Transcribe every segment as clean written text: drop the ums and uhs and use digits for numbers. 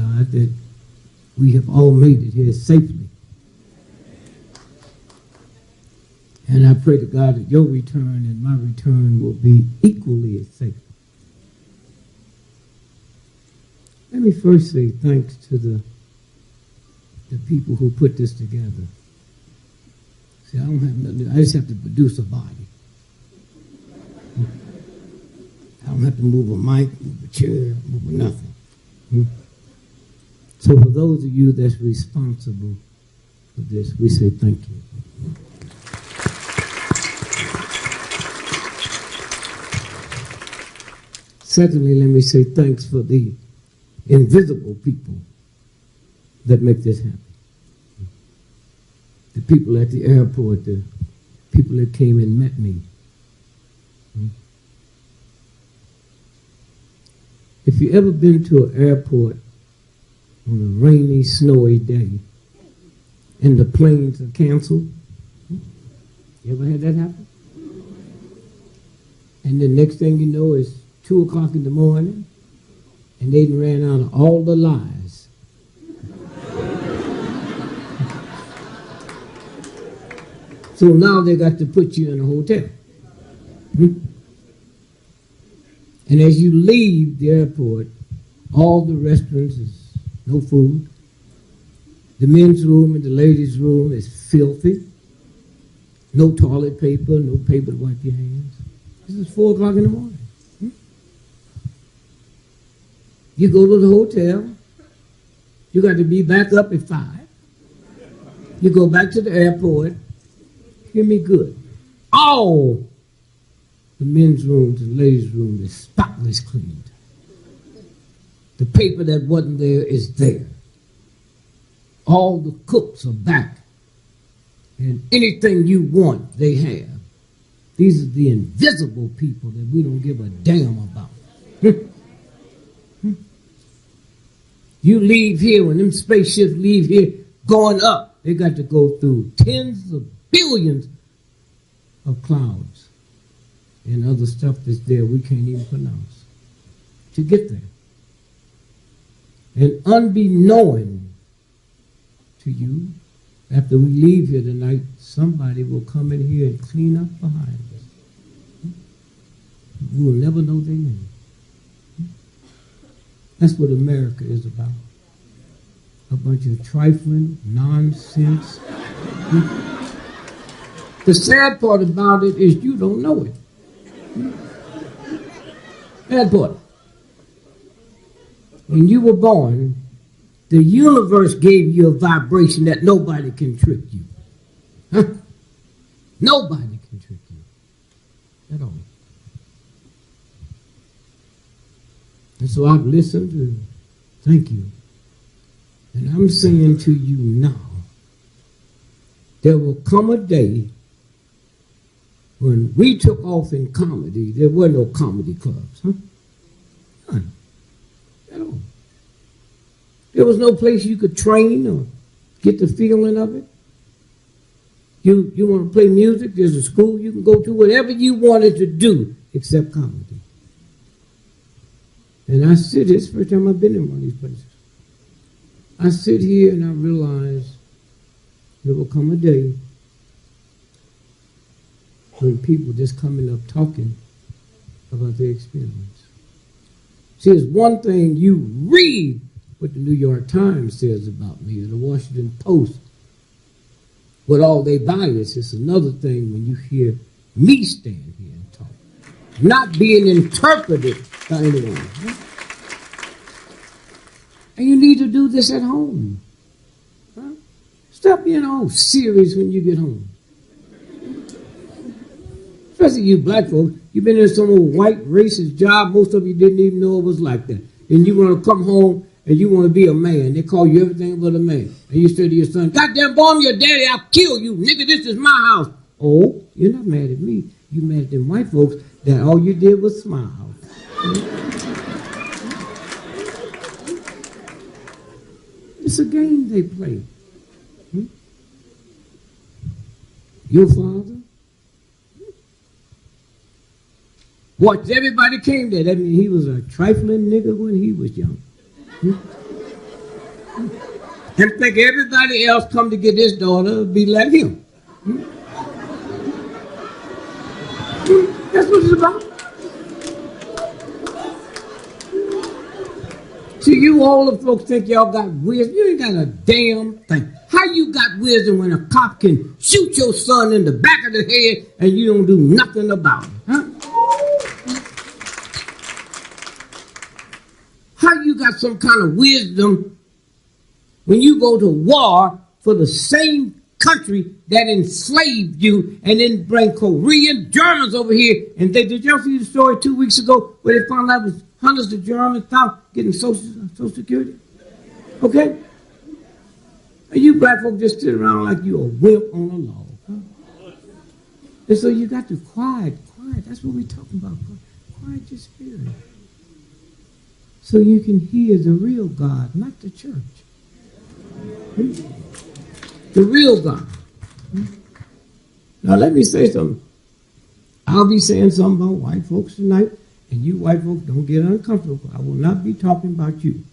God, that we have all made it here safely. And I pray to God that your return and my return will be equally as safe. Let me first say thanks to the people who put this together. See, I don't have nothing. I just have to produce a body. I don't have to move a mic, move a chair, move nothing. So for those of you that's responsible for this, we say thank you. Secondly, let me say thanks for the invisible people that make this happen. The people at the airport, the people that came and met me. If you ever been to an airport on a rainy, snowy day and the planes are canceled, you ever had that happen? And the next thing you know is 2 o'clock in the morning and they ran out of all the lies. So now they got to put you in a hotel. And as you leave the airport, all the restaurants is no food. The men's room and the ladies' room is filthy. No toilet paper, no paper to wipe your hands. This is 4 o'clock in the morning. You go to the hotel. You got to be back up at 5. You go back to the airport. Hear me good. All the men's rooms and ladies' rooms is spotless cleaned. The paper that wasn't there is there. All the cooks are back. And anything you want, they have. These are the invisible people that we don't give a damn about. You leave here, when them spaceships leave here, going up, they got to go through tens of billions of clouds and other stuff that's there we can't even pronounce to get there. And unbeknown to you, after we leave here tonight, somebody will come in here and clean up behind us. We will never know their name. That's what America is about. A bunch of trifling nonsense. The sad part about it is you don't know it. Sad part. When you were born, the universe gave you a vibration that nobody can trick you. Huh? Nobody can trick you at all. And so I've listened to, thank you. And I'm saying to you now, there will come a day when we took off in comedy, there were no comedy clubs. Huh? None. At all. There was no place you could train or get the feeling of it. You want to play music, there's a school you can go to, whatever you wanted to do except comedy. And I sit here, it's the first time I've been in one of these places. I sit here and I realize there will come a day when people just coming up talking about their experience. See, it's one thing you read what the New York Times says about me or the Washington Post with all their bias. It's another thing when you hear me stand here and talk, not being interpreted by anyone. And you need to do this at home. Huh? Stop being all serious when you get home. Especially you black folks, you've been in some old white racist job, most of you didn't even know it was like that. And you want to come home and you want to be a man. They call you everything but a man. And you say to your son, goddamn bomb your daddy, I'll kill you. Nigga, this is my house. Oh, you're not mad at me. You're mad at them white folks that all you did was smile. It's a game they play. Your father? Watch, everybody came there. That means he was a trifling nigga when he was young. And think everybody else come to get his daughter be like him. That's what it's about. See, you older folks think y'all got wisdom. You ain't got a damn thing. How you got wisdom when a cop can shoot your son in the back of the head and you don't do nothing about it? Huh? How you got some kind of wisdom when you go to war for the same country that enslaved you and then bring Korean Germans over here? And did y'all see the story 2 weeks ago where they found out it was hundreds of Germans found getting Social Security? Okay? And you black folk just sit around like you a wimp on a log. Huh? And so you got to quiet. That's what we're talking about. Quiet your spirit. So you can hear the real God, not the church. The real God. Now let me say something. I'll be saying something about white folks tonight, and you white folks don't get uncomfortable. I will not be talking about you.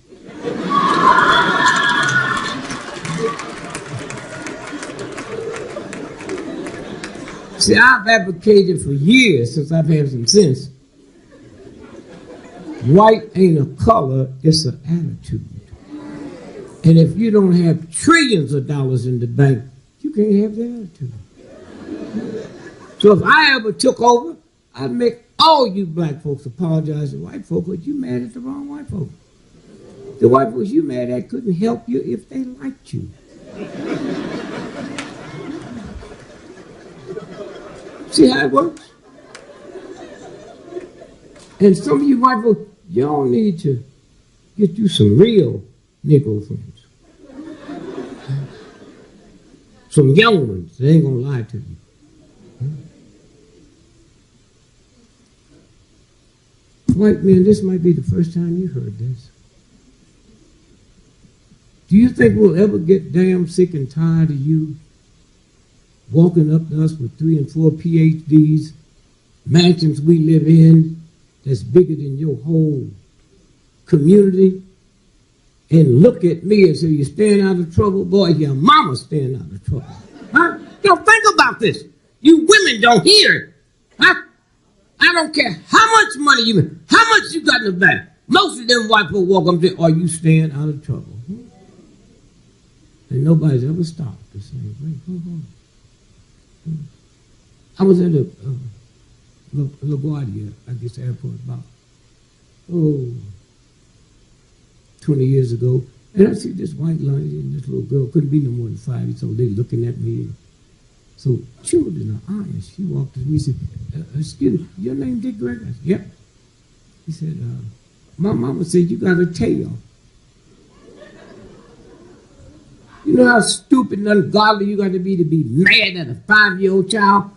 See, I've advocated for years, since I've had some sense, white ain't a color, it's an attitude. And if you don't have trillions of dollars in the bank, you can't have the attitude. So if I ever took over, I'd make all you black folks apologize to white folks, but you mad at the wrong white folks. The white folks you mad at couldn't help you if they liked you. See how it works? And some of you white folks, y'all need to get you some real Negro friends. Some young ones that ain't gonna lie to you. White men, this might be the first time you heard this. Do you think we'll ever get damn sick and tired of you walking up to us with 3 and 4 PhDs, mansions we live in that's bigger than your whole community, and look at me and say, you're staying out of trouble? Boy, your mama's staying out of trouble. Huh? Don't think about this. You women don't hear it. Huh? I don't care how much money you make, how much you got in the bank. Most of them white people walk up and say, are you staying out of trouble? And nobody's ever stopped to say, wait, hold on. I was at LaGuardia, I guess, airport about, 20 years ago, and I see this white lady and this little girl, couldn't be no more than 5 years old, they looking at me. So children are honest. She walked to me and said, excuse me, your name Dick Gregory? I said, yep. He said, my mama said you got a tail. You know how stupid and ungodly you got to be mad at a 5-year-old child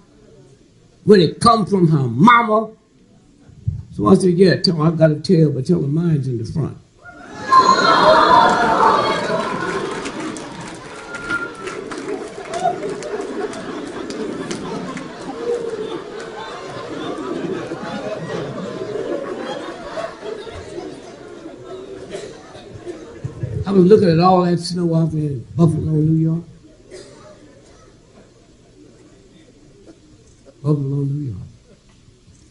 when it comes from her mama? So I said, yeah, tell her I got a tail, but tell her mine's in the front. I was looking at all that snow out there in Buffalo, New York. Buffalo, New York.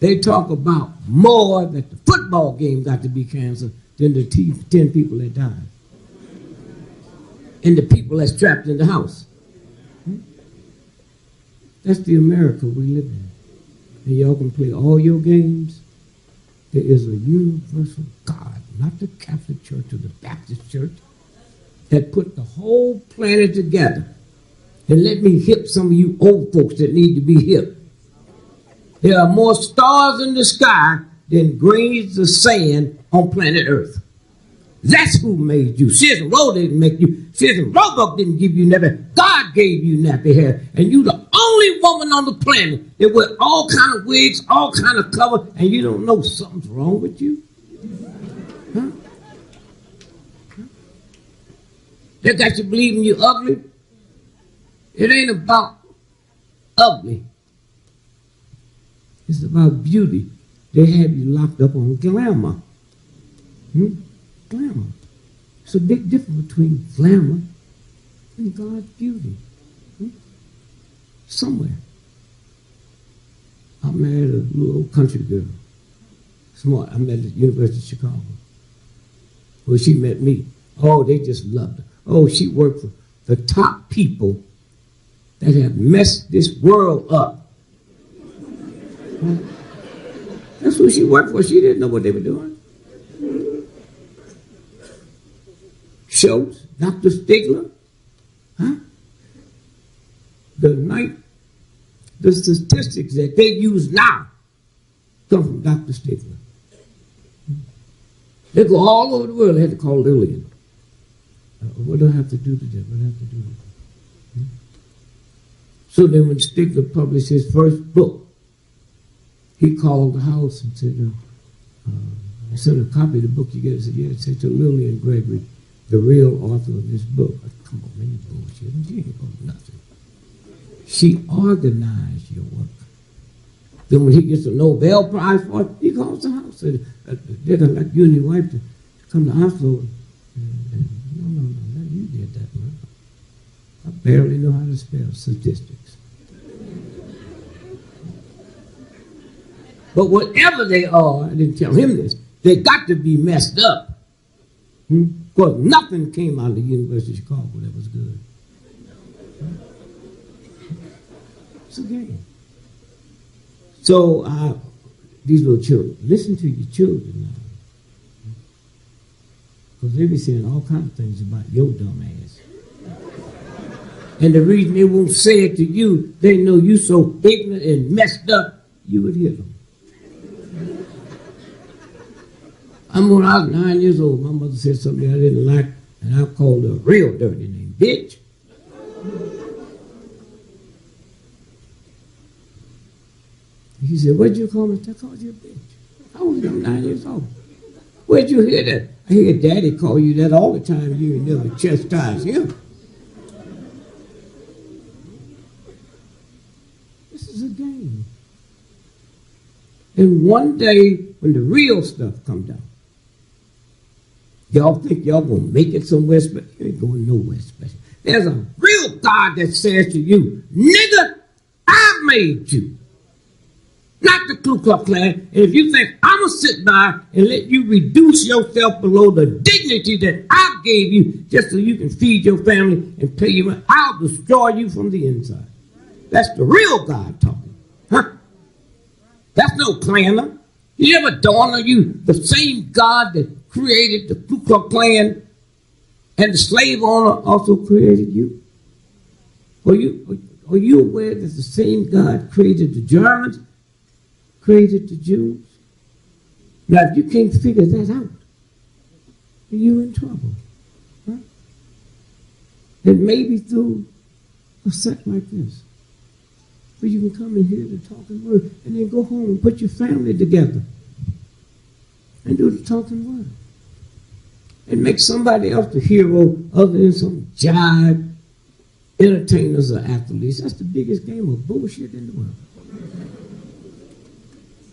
They talk about more that the football game got to be canceled than the 10 people that died. And the people that's trapped in the house. That's the America we live in. And y'all can play all your games. There is a universal God, not the Catholic Church or the Baptist Church, that put the whole planet together. And let me hip some of you old folks that need to be hip. There are more stars in the sky than grains of sand on planet Earth. That's who made you. Sears and Roebuck didn't make you. Sears and Roebuck didn't give you nappy hair. God gave you nappy hair. And you the only woman on the planet that wear all kind of wigs, all kind of cover, and you don't know something's wrong with you? Huh? They got you believing you're ugly? It ain't about ugly. It's about beauty. They have you locked up on glamour. Glamour. It's a big difference between glamour and God's beauty. Somewhere. I married a little old country girl. Smart. I met her at the University of Chicago. Well, she met me. Oh, they just loved her. Oh, she worked for the top people that have messed this world up. That's who she worked for. She didn't know what they were doing. Schultz, Dr. Stigler, the statistics that they use now come from Dr. Stigler. They go all over the world. They had to call Lillian. What do I have to do to them? What do I have to do to them? So then when Stigler published his first book, he called the house and said, I sent a copy of the book you get. I said, yeah, it said to Lillian Gregory, the real author of this book. I said, come on, man, you bullshit. She ain't about nothing. She organized your work. Then when he gets a Nobel Prize for it, he calls the house. Said, they'd like you and your wife to come to Oslo. No, you did that, man. I barely know how to spell statistics. But whatever they are, I didn't tell him this, they got to be messed up. Because nothing came out of the University of Chicago that was good. It's a game. So these little children, listen to your children now. Because they be saying all kinds of things about your dumb ass. And the reason they won't say it to you, they know you so ignorant and messed up, you would hear them. When I was 9 years old, my mother said something I didn't like, and I called her a real dirty name, bitch. He said, what'd you call me? I called you a bitch. I was 9 years old. Where'd you hear that? I hear Daddy call you that all the time. You never chastise him. This is a game. And one day, when the real stuff comes down, y'all think y'all gonna make it somewhere special? You ain't going nowhere special. There's a real God that says to you, nigga, I made you. Not the Ku Klux Klan. And if you think I'm going to sit by and let you reduce yourself below the dignity that I gave you just so you can feed your family and pay you money, I'll destroy you from the inside. That's the real God talking. Huh? That's no Klanner. You ever dawn on you the same God that created the Ku Klux Klan and the slave owner also created you? Are you aware that the same God created the Germans, created the Jews? Now, if you can't figure that out, you're in trouble. Huh? And maybe through a set like this, where you can come and hear the talking word and then go home and put your family together and do the talking word. And make somebody else the hero other than some jive entertainers or athletes. That's the biggest game of bullshit in the world.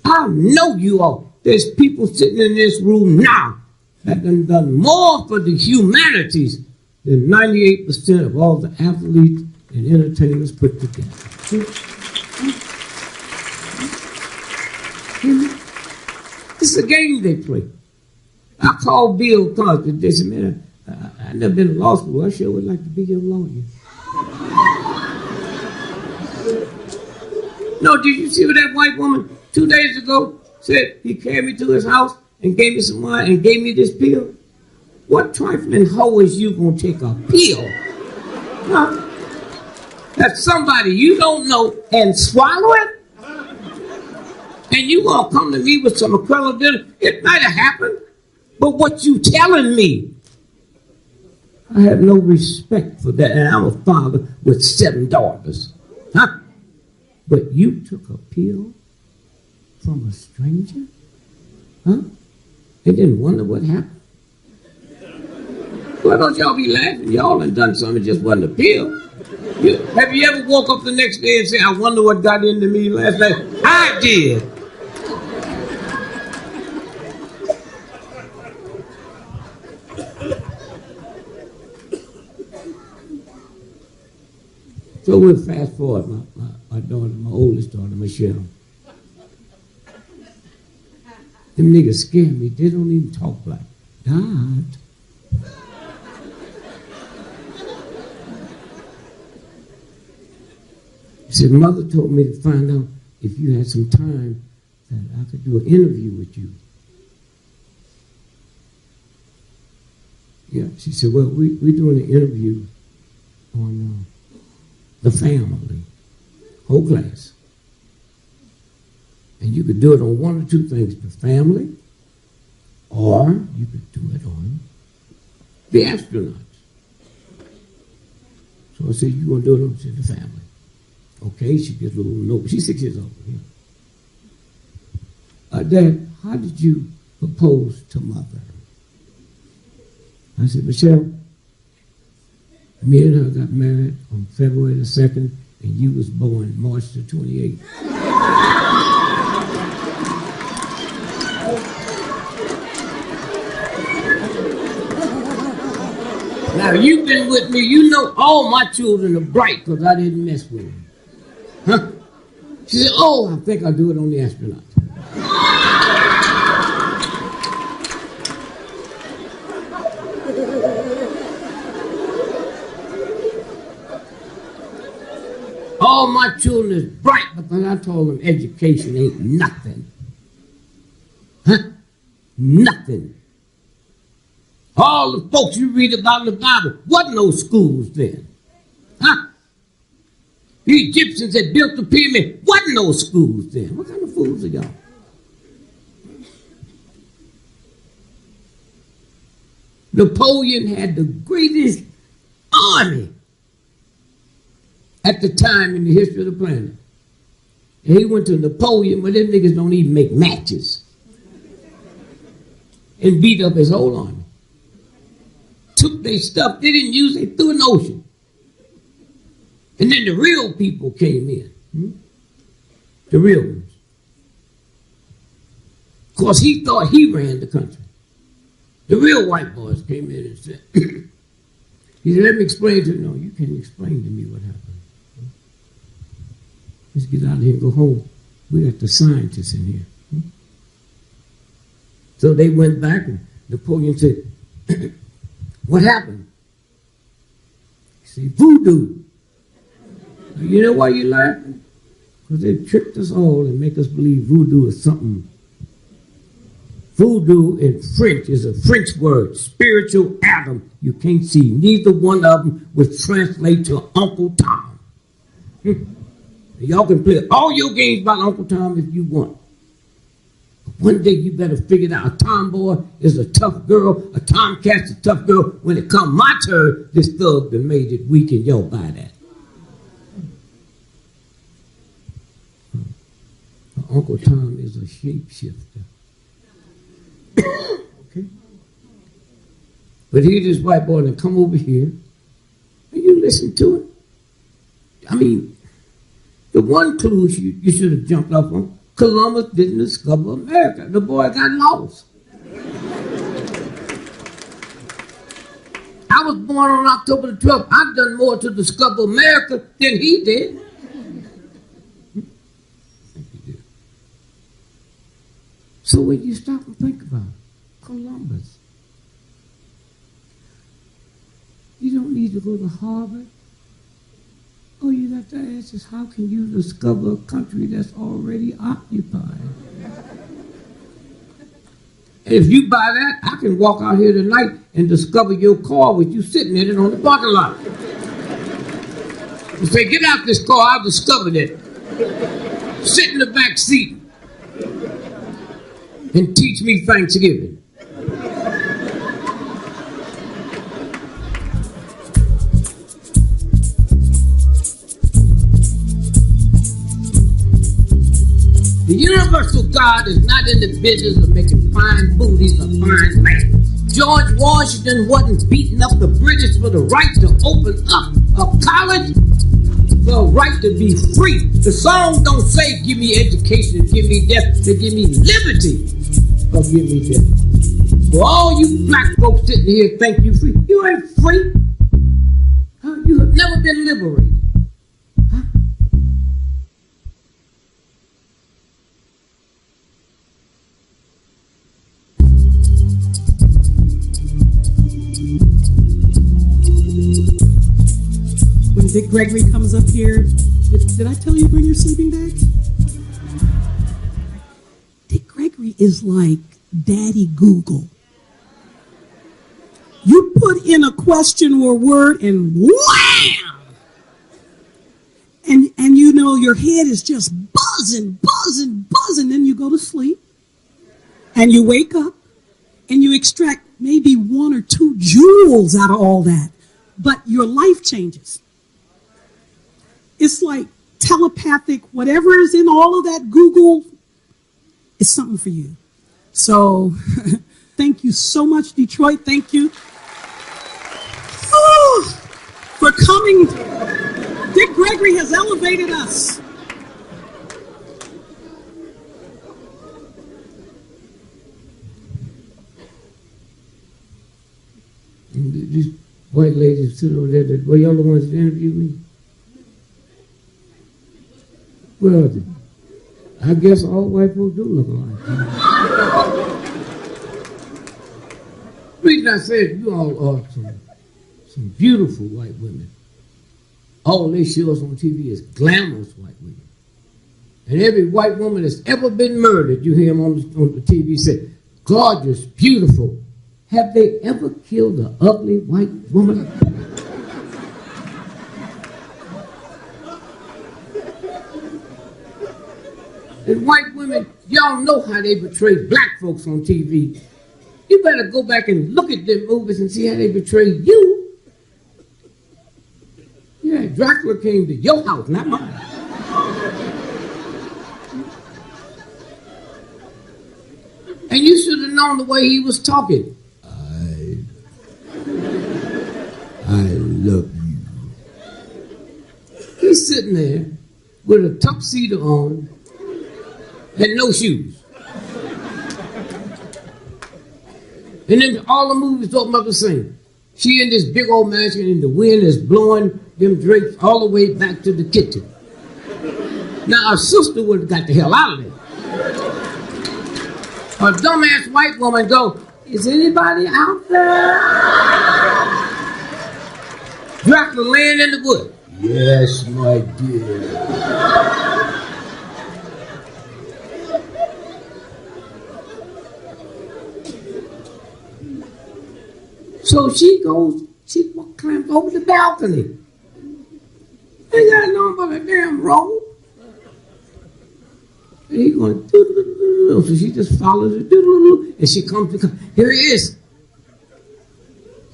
I know you all. There's people sitting in this room now that have done more for the humanities than 98% of all the athletes and entertainers put together. It's a game they play. I called Bill Cosby. They said, man, I've never been to law school. I sure would like to be your lawyer. No, did you see what that white woman 2 days ago said? He carried me to his house and gave me some wine and gave me this pill. What trifling hoe is you going to take a pill? Huh? That's somebody you don't know and swallow it? And you going to come to me with some credibility? It might have happened, but what you telling me? I have no respect for that, and I'm a father with 7 daughters. Huh? But you took a pill from a stranger? Huh? And then wonder what happened? Why don't y'all be laughing? Y'all done something, it just wasn't a pill. Have you ever woke up the next day and say, I wonder what got into me last night? I did. So we'll fast forward. My daughter, my oldest daughter, Michelle. Them niggas scare me. They don't even talk like that. He said, Mother told me to find out if you had some time that I could do an interview with you. Yeah, she said, well, we're doing an interview on the family, whole class. And you could do it on one or two things, the family, or you could do it on the astronauts. So I said, you want to do it on the family? Okay, she gets a little note. She's 6 years old. Yeah. Dad, how did you propose to Mother? I said, Michelle, me and her got married on February the 2nd, and you was born March the 28th. Now, you've been with me. You know all my children are bright because I didn't mess with them. Huh? She said, oh, I think I'll do it on the astronaut. All my children is bright because I told them education ain't nothing. Huh? Nothing. All the folks you read about in the Bible, wasn't no schools then. Huh? The Egyptians that built the pyramid, wasn't no schools then. What kind of fools are y'all? Napoleon had the greatest army at the time in the history of the planet. And he went to Napoleon, but them niggas don't even make matches. And beat up his whole army. Took their stuff, they didn't use it, threw in the ocean. And then the real people came in. The real ones. Of course, he thought he ran the country. The real white boys came in and said, he said, let me explain to you. No, you can't explain to me what happened. Let's get out of here and go home. We got the scientists in here. So they went back and Napoleon said, what happened? He said, voodoo. You know why you laughing? Because they tricked us all and make us believe voodoo is something. Voodoo in French is a French word, spiritual Adam. You can't see. Neither one of them would translate to Uncle Tom. Y'all can play all your games about Uncle Tom if you want. One day you better figure out a tomboy is a tough girl, a tomcat's a tough girl. When it come my turn, this thug that made it weak and y'all buy that. Uncle Tom is a shapeshifter. Okay? But here's this white boy that come over here and you listen to it. I mean, the one clue you should have jumped off on, Columbus didn't discover America. The boy got lost. I was born on October the 12th. I've done more to discover America than he did. So when you stop and think about it, Columbus, you don't need to go to Harvard. All you got to ask is, how can you discover a country that's already occupied? And if you buy that, I can walk out here tonight and discover your car with you sitting in it on the parking lot. You say, get out this car, I've discovered it. Sit in the back seat and teach me Thanksgiving. The universal God is not in the business of making fine booties or fine land. George Washington wasn't beating up the British for the right to open up a college, the right to be free. The song don't say, give me education, give me death, they give me liberty or give me death. For all you black folks sitting here think you free, you ain't free. You have never been liberated. Dick Gregory comes up here. Did I tell you to bring your sleeping bags? Dick Gregory is like Daddy Google. You put in a question or word and wham! And you know your head is just buzzing. Then you go to sleep. And you wake up. And you extract maybe 1 or 2 jewels out of all that. But your life changes. It's like telepathic, whatever is in all of that Google is something for you. So thank you so much, Detroit. Thank you for coming. Dick Gregory has elevated us. These white ladies sitting over there, were y'all the ones that interviewed me? Where are they? I guess all white folks do look alike. The reason I said you all are some beautiful white women. All they show us on TV is glamorous white women. And every white woman that's ever been murdered, you hear them on the TV say, gorgeous, beautiful. Have they ever killed an ugly white woman? And white women, y'all know how they portray black folks on TV. You better go back and look at them movies and see how they portray you. Yeah, Dracula came to your house, not mine. And you should have known the way he was talking. I love you. He's sitting there with a tuxedo on and no shoes. And then all the movies talking about the same. She in this big old mansion and the wind is blowing them drapes all the way back to the kitchen. Now, our sister would have got the hell out of there. A dumbass white woman go, is anybody out there? Dracula laying in the wood. Yes, my dear. So she climbs over the balcony. Ain't got nothing but a damn rope. And he going, doo-doo-doo-doo-doo. So she just follows it, doo-doo-doo-doo. And she comes to, here he is.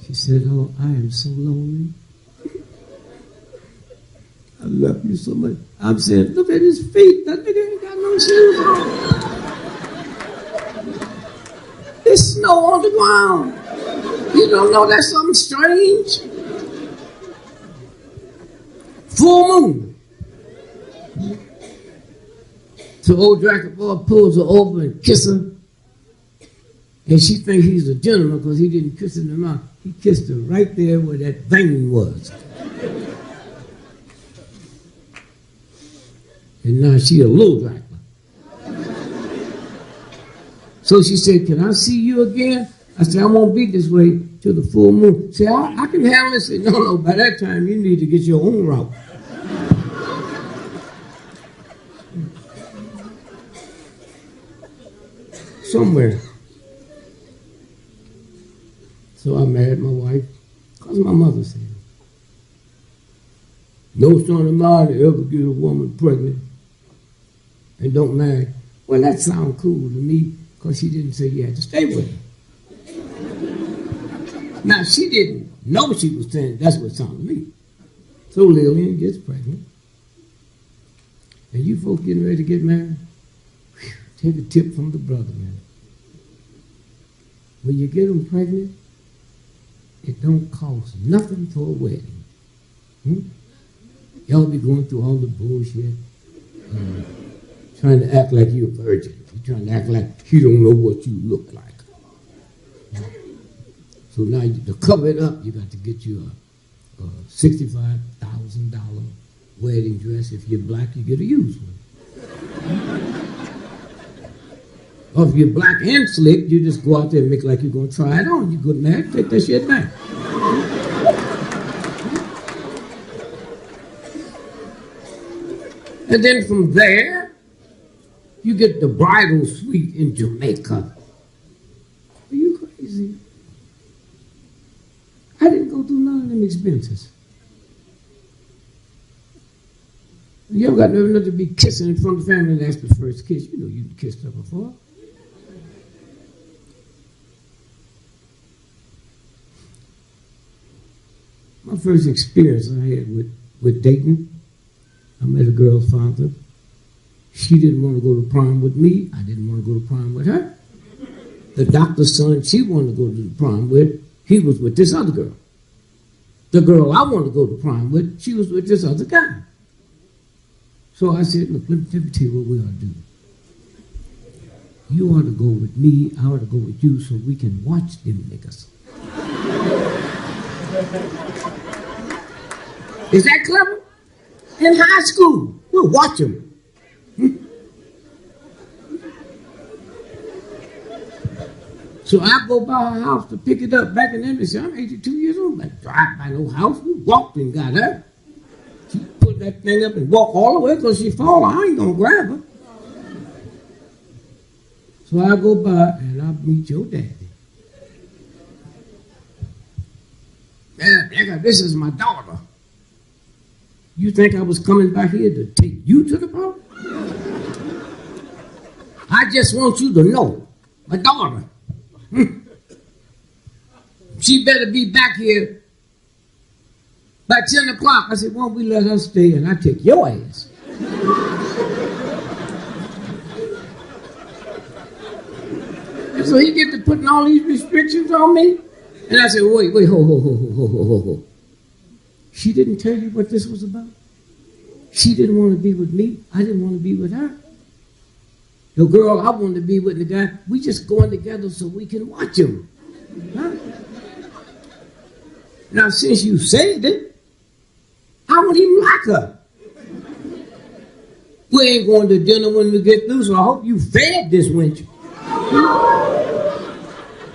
She said, oh, I am so lonely. I love you so much. I'm saying, look at his feet. That nigga ain't got no shoes on. There's snow on the ground. You don't know that's something strange? Full moon. So old Dracula pulls her over and kisses her. And she thinks he's a gentleman because he didn't kiss her in the mouth. He kissed her right there where that vein was. And now she a little Dracula. So she said, can I see you again? I said, I won't be this way till the full moon. Say, I can handle it. Say, no, by that time you need to get your own route. Somewhere. So I married my wife because my mother said, no son of mine ever get a woman pregnant and don't marry. Well, that sounds cool to me because she didn't say you had to stay with her. Now, she didn't know she was saying that's what it sounded to me. So Lillian gets pregnant. And you folks getting ready to get married? Whew, take a tip from the brother, man. When you get them pregnant, it don't cost nothing for a wedding. Y'all be going through all the bullshit. Trying to act like you're a virgin. You're trying to act like you don't know what you look like. So now to cover it up, you got to get you a $65,000 wedding dress. If you're black, you get a used one. Or if you're black and slick, you just go out there and make like you're going to try it on. You go mad, take that shit back. And then from there, you get the bridal suite in Jamaica. Are you crazy? I didn't go through none of them expenses. You don't got nothing to be kissing in front of the family. That's the first kiss. You know you've kissed her before. My first experience I had with dating, I met a girl's father. She didn't want to go to prom with me. I didn't want to go to prom with her. The doctor's son she wanted to go to the prom with, he was with this other girl. The girl I wanted to go to prom with, she was with this other guy. So I said, look, let me tell you what we ought to do. You ought to go with me, I ought to go with you so we can watch them niggas. Is that clever? In high school, we'll watch them. So I go by her house to pick it up. Back in them, I'm 82 years old. I drive by no house. We walked and got her. She put that thing up and walked all the way because she fall. I ain't going to grab her. So I go by and I meet your daddy. Man, nigga, this is my daughter. You think I was coming back here to take you to the prom? I just want you to know, my daughter, she better be back here by 10 o'clock. I said, why don't we let her stay and I take your ass? And so he get to putting all these restrictions on me. And I said, wait, ho. She didn't tell you what this was about? She didn't want to be with me. I didn't want to be with her. The girl I wanted to be with, the guy, we just going together so we can watch him. Huh? Now, since you said it, I don't even like her. We ain't going to dinner when we get through, so I hope you fed this winter.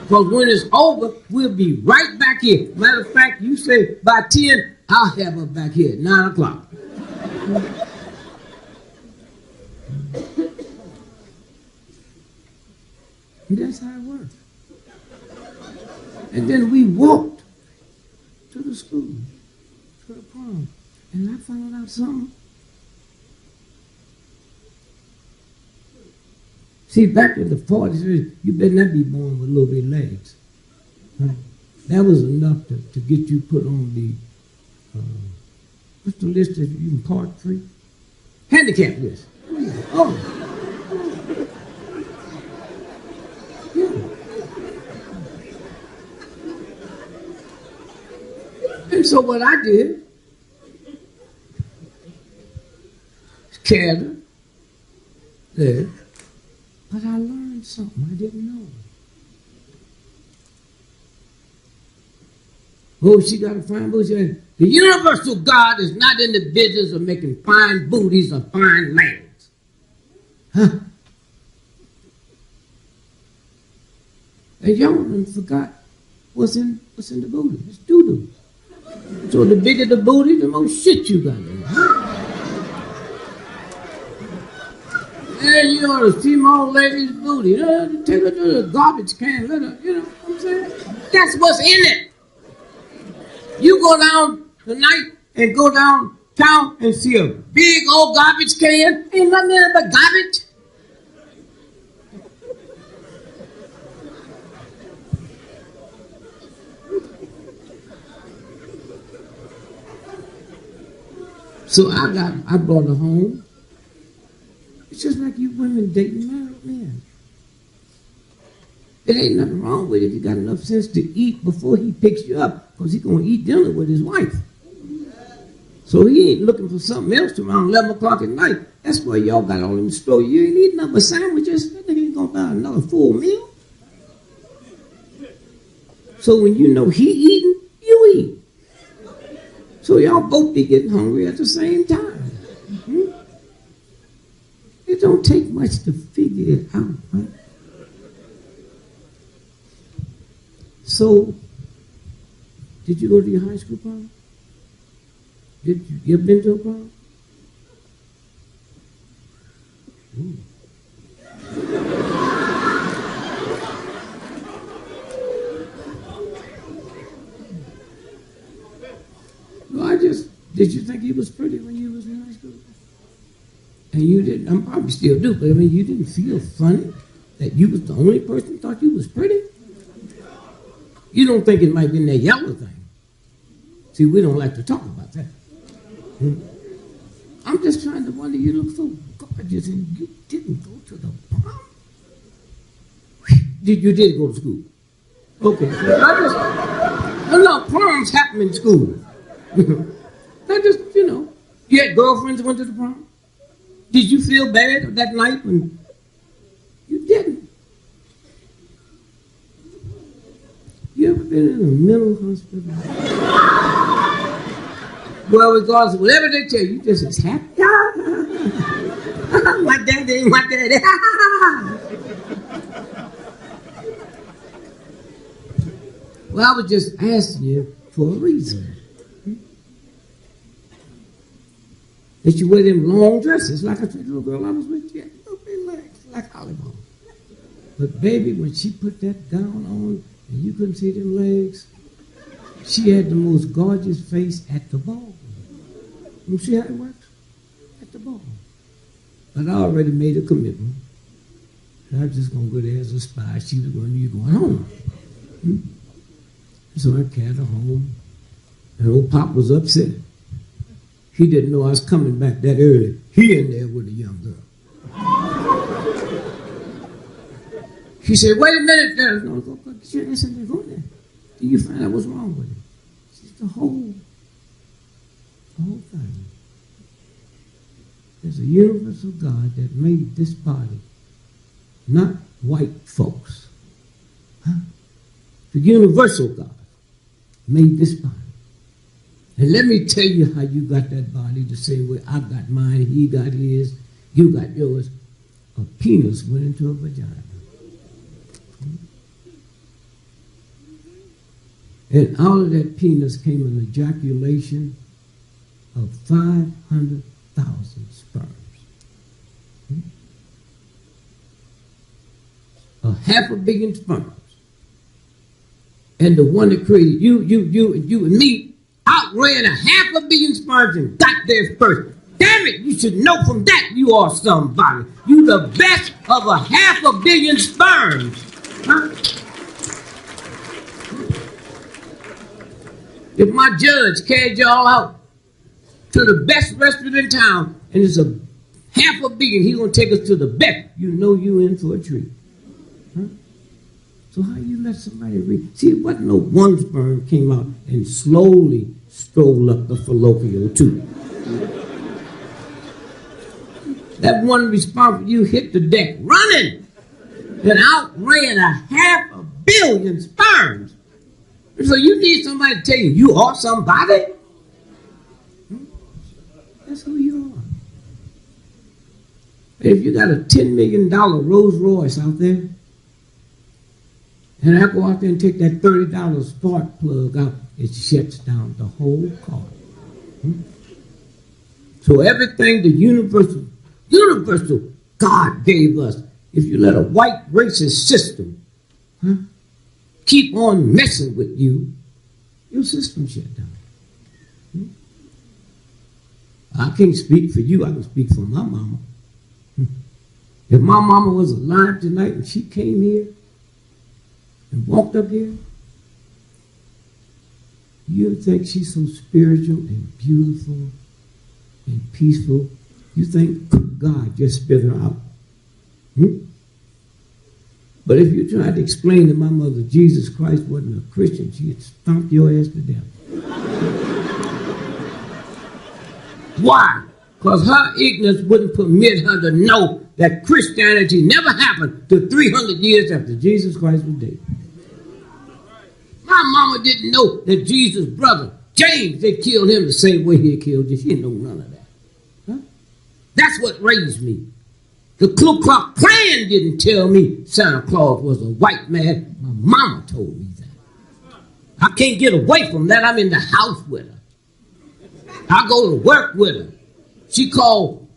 Because when it's over, we'll be right back here. Matter of fact, you say by 10, I'll have her back here at 9 o'clock. And that's how it works. And then we walked to the school, to the prom, and I found out something. See, back in the 40s, you better not be born with little bitty legs. Right? That was enough to get you put on the, what's the list that you can part free? Handicap list. Oh. And so what I did, carried her there, but I learned something I didn't know. Oh, she got a fine booty. The universal God is not in the business of making fine booties or fine legs. Huh? And y'all done forgot what's in the booty. It's doo-doo. So the bigger the booty, the more shit you got in. And you ought to see my old lady's booty. Take her to the garbage can, let her, you know what I'm saying? That's what's in it. You go down tonight and go downtown and see a big old garbage can. Ain't nothing in it but garbage. So I brought her home. It's just like you women dating married men. It ain't nothing wrong with it if you got enough sense to eat before he picks you up, because he's going to eat dinner with his wife. So he ain't looking for something else till around 11 o'clock at night. That's why y'all got all them stores. You ain't eating nothing but sandwiches. That nigga ain't going to buy another full meal. So when you know he eating, you eat. So y'all both be getting hungry at the same time. Mm-hmm. It don't take much to figure it out, right? So, did you go to your high school prom? Did you ever been to a prom? Ooh. No, did you think he was pretty when you was in high school? And you didn't, I'm probably still do, but I mean, you didn't feel funny that you was the only person who thought you was pretty? You don't think it might be in that yellow thing. See, we don't like to talk about that. I'm just trying to wonder, you look so gorgeous and you didn't go to the prom? You did go to school? Okay. No, proms happen in school. You had girlfriends that went to the prom? Did you feel bad that night when you didn't? You ever been in a mental hospital? Well, regardless of whatever they tell you, you just as happy. My daddy. Well, I was just asking you for a reason. That you wear them long dresses, like I said, little girl I was with, you had little big legs, like Hollywood. But baby, when she put that gown on and you couldn't see them legs, she had the most gorgeous face at the ball. You see how it works? At the ball. But I already made a commitment. I was just going to go there as a spy. She was going, you're going home. So I carried her home. And old Pop was upset. He didn't know I was coming back that early. He in there with a young girl. He said, wait a minute. No, go get your ass in there. Go there. Do you find out what's wrong with it? It's the whole thing. There's a universal God that made this body, not white folks. The universal God made this body. And let me tell you how you got that body the same way I got mine, he got his, you got yours. A penis went into a vagina. And out of that penis came an ejaculation of 500,000 sperms. A 500 million sperms. And the one that created you and me outran 500 million sperms and got there first. Damn it, you should know from that you are somebody. You the best of 500 million sperms. Huh? If my judge carried y'all out to the best restaurant in town and it's a 500 million, he's going to take us to the best, you know you in for a treat. Huh? So how you let somebody read? See, it wasn't no one sperm came out and slowly strolled up the fallopian tube. That one responsible, you hit the deck running and outran 500 million sperms. So you need somebody to tell you, you are somebody? That's who you are. If you got a $10 million Rolls Royce out there, and I go out there and take that $30 spark plug out, it shuts down the whole car. So everything the universal God gave us, if you let a white racist system keep on messing with you, your system shut down. I can't speak for you, I can speak for my mama. If my mama was alive tonight and she came here and walked up here, you think she's so spiritual and beautiful and peaceful, you think God just spit her out. But if you tried to explain to my mother Jesus Christ wasn't a Christian, she'd stomp your ass to death. Why? Because her ignorance wouldn't permit her to know that Christianity never happened till 300 years after Jesus Christ was dead. My mama didn't know that Jesus' brother, James, they killed him the same way he killed you. She didn't know none of that. That's what raised me. The Ku Klux Klan didn't tell me Santa Claus was a white man. My mama told me that. I can't get away from that. I'm in the house with her. I go to work with her. She called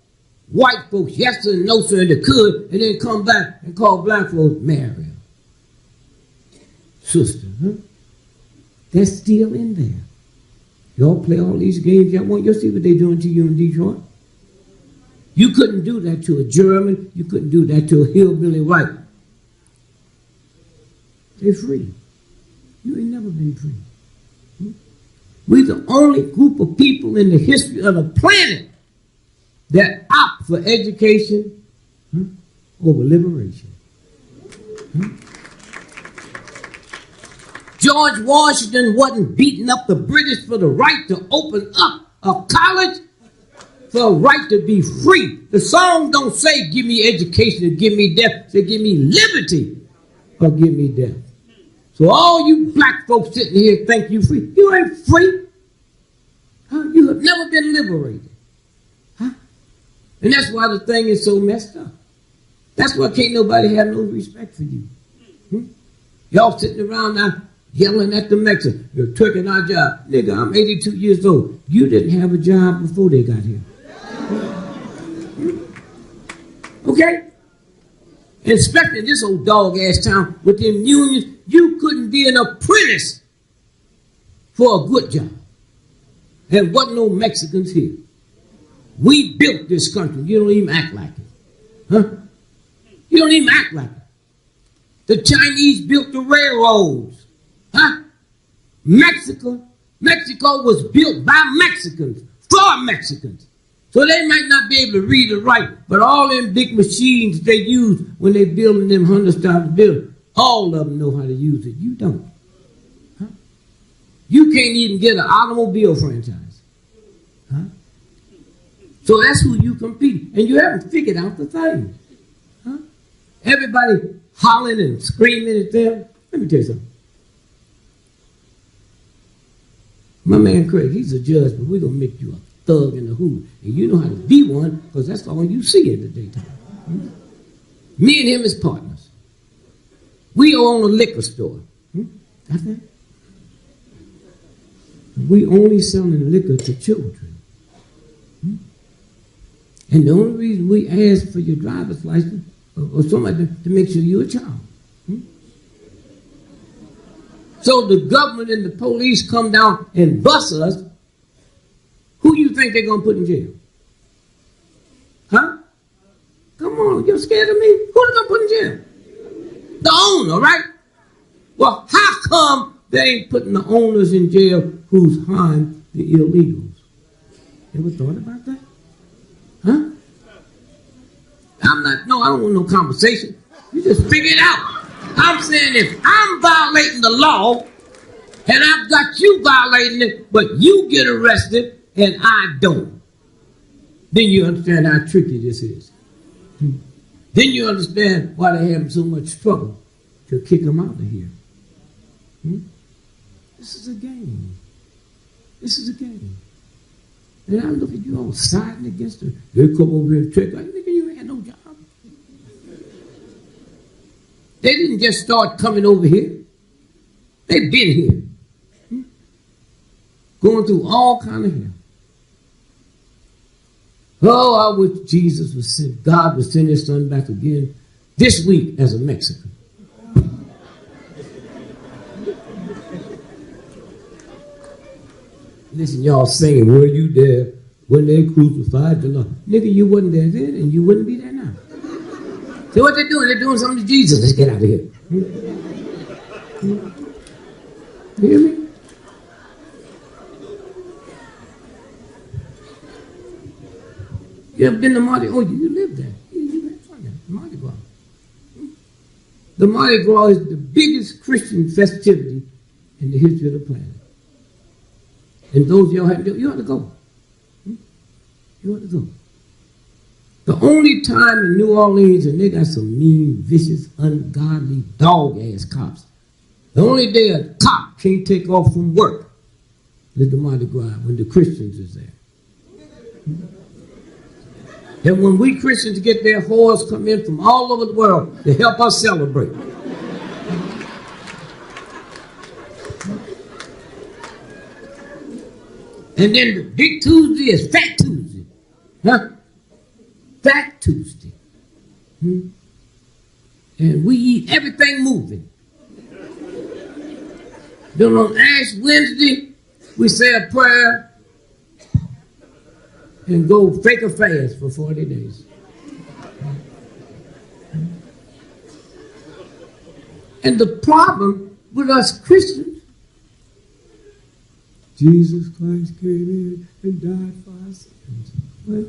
white folks yes sir and no sir and they could, and then come back and call black folks Mary, sister. Huh? That's still in there. Y'all play all these games y'all want. You'll see what they're doing to you in Detroit. You couldn't do that to a German. You couldn't do that to a hillbilly white. They're free. You ain't never been free. We're the only group of people in the history of the planet that opt for education over liberation. George Washington wasn't beating up the British for the right to open up a college, for a right to be free. The song don't say give me education or give me death. Say give me liberty or give me death. So all you black folks sitting here think you free. You ain't free. Huh? You have never been liberated. Huh? And that's why the thing is so messed up. That's why can't nobody have no respect for you. Y'all sitting around now yelling at the Mexicans. You're taking our job. Nigga, I'm 82 years old. You didn't have a job before they got here. Okay? And especially in this old dog-ass town with them unions, you couldn't be an apprentice for a good job. There wasn't no Mexicans here. We built this country. You don't even act like it. Huh? You don't even act like it. The Chinese built the railroads. Huh? Mexico was built by Mexicans, for Mexicans. So they might not be able to read or write, but all them big machines they use when they building them 100,000 buildings, all of them know how to use it. You don't. Huh? You can't even get an automobile franchise. Huh? So that's who you compete. And you haven't figured out the thing. Huh? Everybody hollering and screaming at them. Let me tell you something. My man Craig, he's a judge, but we're going to make you a thug in the hood. And you know how to be one because that's all you see in the daytime. Me and him is partners. We own a liquor store. That's it. We only selling liquor to children. And the only reason we ask for your driver's license or somebody to make sure you're a child. So the government and the police come down and bust us. Who do you think they're going to put in jail? Huh? Come on, you're scared of me? Who are they going to put in jail? The owner, right? Well, how come they ain't putting the owners in jail who's hiring the illegals? Ever thought about that? Huh? I don't want no conversation. You just figure it out. I'm saying if I'm violating the law and I've got you violating it, but you get arrested and I don't, then you understand how tricky this is. Then you understand why they're having so much trouble to kick them out of here. This is a game. This is a game. And I look at you all siding against her. They come over here and check. Like, nigga, you ain't had no job. They didn't just start coming over here. They've been here. Going through all kind of hell. Oh, I wish Jesus would send, God would send his son back again this week as a Mexican. Listen, y'all singing, were you there when they crucified the Lord? Nigga, you wasn't there then and you wouldn't be there now. So what they doing? They're doing something to Jesus. Let's get out of here. You hear me? You ever been to Mardi Gras? Oh, you live there. You Mardi Gras. The Mardi Gras is the biggest Christian festivity in the history of the planet. And those of y'all have to do, you ought to go. You ought to go. The only time in New Orleans, and they got some mean, vicious, ungodly, dog-ass cops. The only day a cop can't take off from work is the Mardi Gras, when the Christians is there. And when we Christians get there, whores come in from all over the world to help us celebrate. And then the big Tuesday is Fat Tuesday. Huh? Tuesday. And we eat everything moving. Then on Ash Wednesday, we say a prayer and go fake a fast for 40 days. And the problem with us Christians, Jesus Christ came in and died for our sins. Well,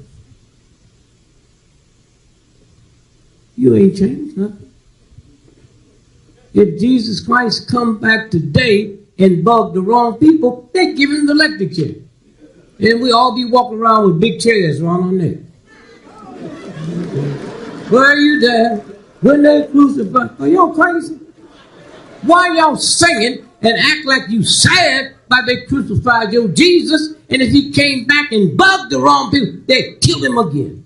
you ain't changed nothing. If Jesus Christ come back today and bug the wrong people, they give him the electric chair. And we all be walking around with big chairs around our neck. Were you there when they crucified? Are y'all crazy? Why y'all singing and act like you sad by they crucified your Jesus, and if he came back and bugged the wrong people, they kill him again?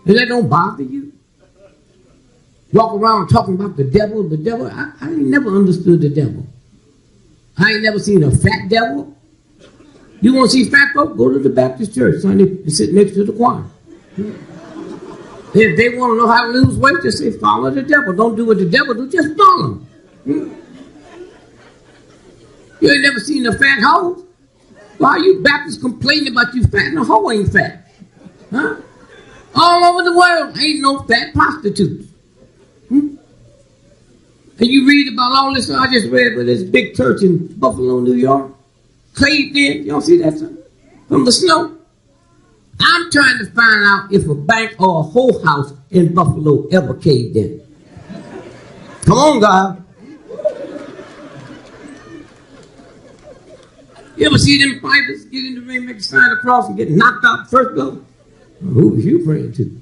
And that don't bother you? Walk around talking about the devil. I ain't never understood the devil. I ain't never seen a fat devil. You want to see fat folk? Go to the Baptist church Sunday and sit next to the choir. If they want to know how to lose weight, just say follow the devil. Don't do what the devil do, just follow him. You ain't never seen a fat hoe? Why are you Baptists complaining about you fat and the hoe ain't fat? Huh? All over the world ain't no fat prostitutes. And you read about all this. I just read about this big church in Buffalo, New York. Caved in. Y'all see that, son? From the snow. I'm trying to find out if a bank or a whole house in Buffalo ever caved in. Come on, God. You ever see them fighters get in the ring, make a sign across, and get knocked out first go? Who was you praying to?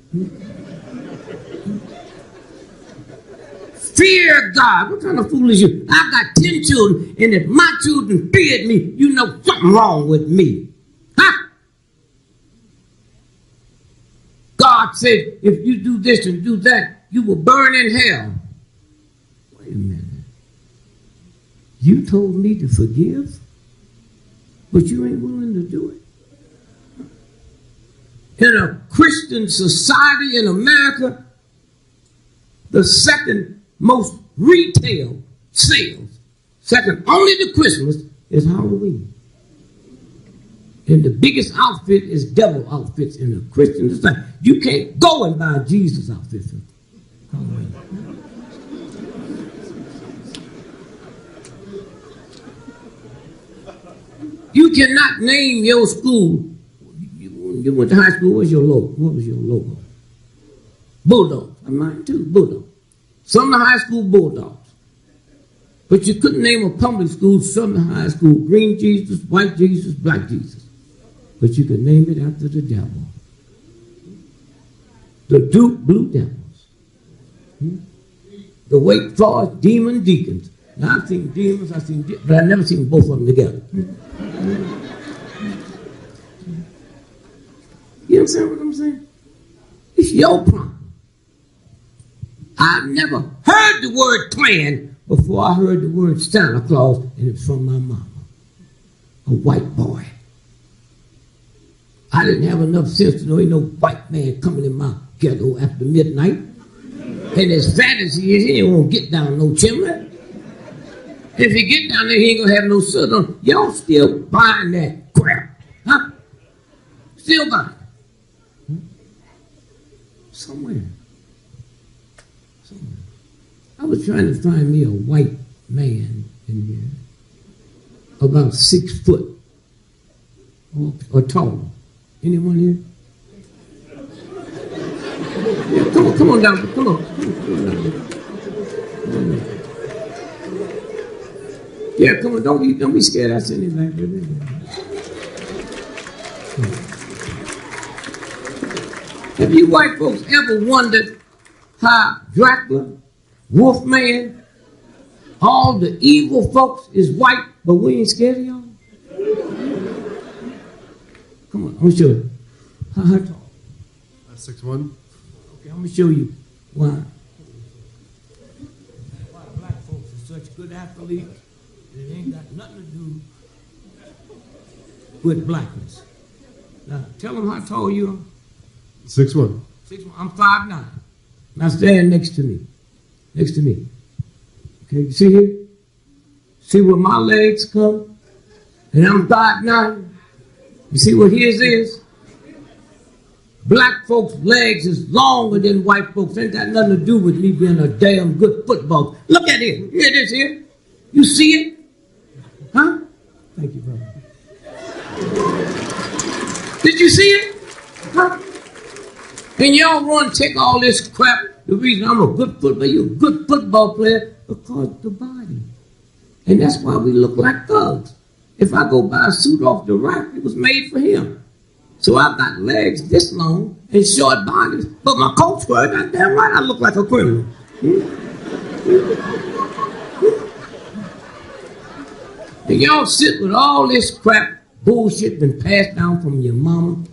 Fear God. What kind of fool is you? I've got 10 children, and if my children feared me, you know something wrong with me. Huh? God said, if you do this and do that, you will burn in hell. Wait a minute. You told me to forgive, but you ain't willing to do it. In a Christian society in America, the second most retail sales, second only to Christmas, is Halloween. And the biggest outfit is devil outfits in a Christian society. You can't go and buy Jesus outfits for Halloween. You cannot name your school. You went to high school, what was your logo? What was your logo? Bulldogs. I'm mine too, Bulldogs. Some of the high school Bulldogs. But you couldn't name a public school, Southern High School, green Jesus, white Jesus, black Jesus. But you could name it after the devil. The Duke Blue Devils. The Wake Forest Demon Deacons. Now I've seen demons, but I've never seen both of them together. You understand what I'm saying? It's your problem. I've never heard the word Klan before I heard the word Santa Claus, and it's from my mama, a white boy. I didn't have enough sense to know ain't no white man coming in my ghetto after midnight. And as fat as he is, he ain't gonna get down no chimney. If he get down there, he ain't gonna have no soot on. Y'all still buying that crap, huh? Still buying. Somewhere. I was trying to find me a white man in here, about 6 foot or taller. Anyone here? Yeah, come on down. Come on down. Yeah, come on. Don't be scared. I send it back. Have you white folks ever wondered how Dracula, Wolfman, all the evil folks is white, but we ain't scared of y'all? Come on, I'm gonna show you. How tall? 6'1". Okay, I'm gonna show you why black folks are such good athletes. It ain't got nothing to do with blackness. Now, tell them how tall you are. 6'1". 6'1". I'm 5'9". Now stand next to me. Next to me. Okay, you see here? See where my legs come? And I'm 5'9". You see what his is? Black folks' legs is longer than white folks. Ain't got nothing to do with me being a damn good football. Look at it. Here it is here. You see it? Huh? Thank you, brother. Did you see it? Huh? And y'all run take all this crap. The reason I'm a good football, you're a good football player, because the body. And that's why we look like thugs. If I go buy a suit off the rack, it was made for him. So I've got legs this long and short bodies, but my coach was goddamn right, I look like a criminal. And y'all sit with all this crap, bullshit been passed down from your mama